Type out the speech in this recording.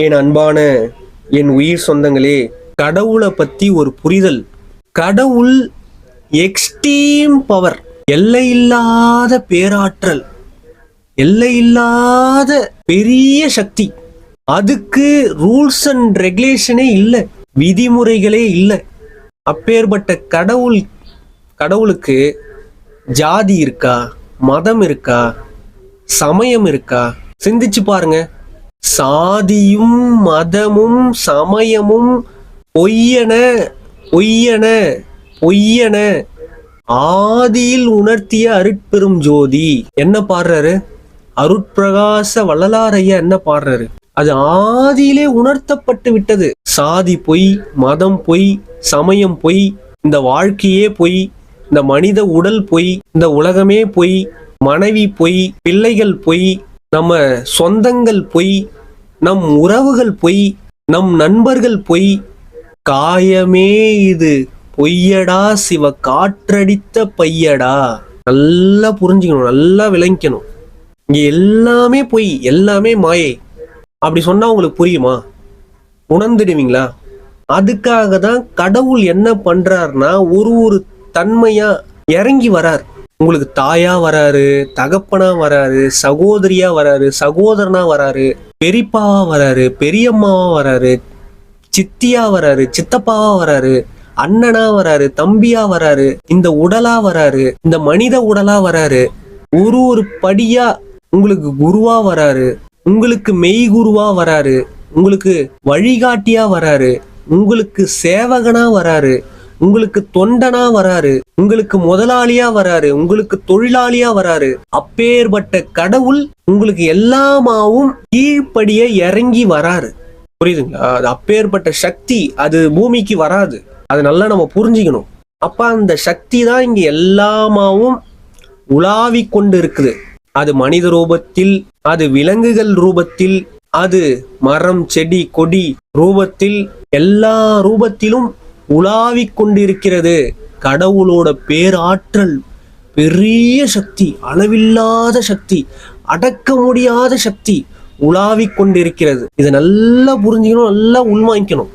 என் அன்பான என் உயிர் சொந்தங்களே, கடவுளை பத்தி ஒரு புரிதல். கடவுள் எக்ஸ்ட்ரீம் பவர், எல்லையில்லாத பேராற்றல், எல்லையில்லாத பெரிய சக்தி. அதுக்கு ரூல்ஸ் அண்ட் ரெகுலேஷனே இல்லை, விதிமுறைகளே இல்லை. அப்பேற்பட்ட கடவுளுக்கு ஜாதி இருக்கா, மதம் இருக்கா, சமயம் இருக்கா? சிந்திச்சு பாருங்க. சாதியும் மதமும் சமயமும் பொய்யன பொய்யன பொய்யன ஆதியில் உணர்த்திய அருட்பெரும் ஜோதி. என்ன பாடுறாரு? அருட்பிரகாச வள்ளலாரையா என்ன பாடுறாரு? அது ஆதியிலே உணர்த்தப்பட்டு விட்டது. சாதி பொய், மதம் பொய், சமயம் பொய், இந்த வாழ்க்கையே பொய், இந்த மனித உடல் பொய், இந்த உலகமே பொய், மனைவி பொய், பிள்ளைகள் பொய், நம்ம சொந்தங்கள் பொய், நம் உறவுகள் பொய், நம் நண்பர்கள் பொய், காயமே இது பொய்யடா சிவ காற்றடித்த பையடா. நல்லா புரிஞ்சுக்கணும், நல்லா விளங்கிக்கணும். இங்க எல்லாமே பொய், எல்லாமே மாயை. அப்படி சொன்னா உங்களுக்கு புரியுமா? உணர்ந்துடுவீங்களா? அதுக்காக தான் கடவுள் என்ன பண்றாருன்னா ஒரு தன்மையா இறங்கி வரார். உங்களுக்கு தாயா வராரு, தகப்பனா வராரு, சகோதரியா வராரு, சகோதரனா வராரு, பெரியப்பாவா வராரு, பெரியம்மாவா வராரு, சித்தியா வராரு, சித்தப்பாவா வராரு, அண்ணனா வராரு, தம்பியா வராரு, இந்த உடலா வராரு, இந்த மனித உடலா வராரு. ஒரு படியா உங்களுக்கு குருவா வராரு, உங்களுக்கு மெய் குருவா வராரு, உங்களுக்கு வழிகாட்டியா வராரு, உங்களுக்கு சேவகனா வராரு, உங்களுக்கு தொண்டனா வராரு, உங்களுக்கு முதலாளியா வராரு, உங்களுக்கு தொழிலாளியா வராரு. அப்பேற்பட்ட கடவுள் உங்களுக்கு எல்லாமாவும் கீழ்ப்படிய இறங்கி வராரு. புரியுதுங்களா? அது அப்பேற்பட்ட சக்தி. அது பூமிக்கு வராது. அது நல்லா நம்ம புரிஞ்சுக்கணும். அப்ப அந்த சக்தி தான் இங்க எல்லாமாவும் உலாவி கொண்டு இருக்குது. அது மனித ரூபத்தில், அது விலங்குகள் ரூபத்தில், அது மரம் செடி கொடி ரூபத்தில், எல்லா ரூபத்திலும் உலாவி கொண்டிருக்கிறது. கடவுளோட பேராற்றல், பெரிய சக்தி, அளவில்லாத சக்தி, அடக்க முடியாத சக்தி உலாவி கொண்டிருக்கிறது. இதை நல்லா புரிஞ்சுக்கணும், நல்லா உள்வாங்கிக்கணும்.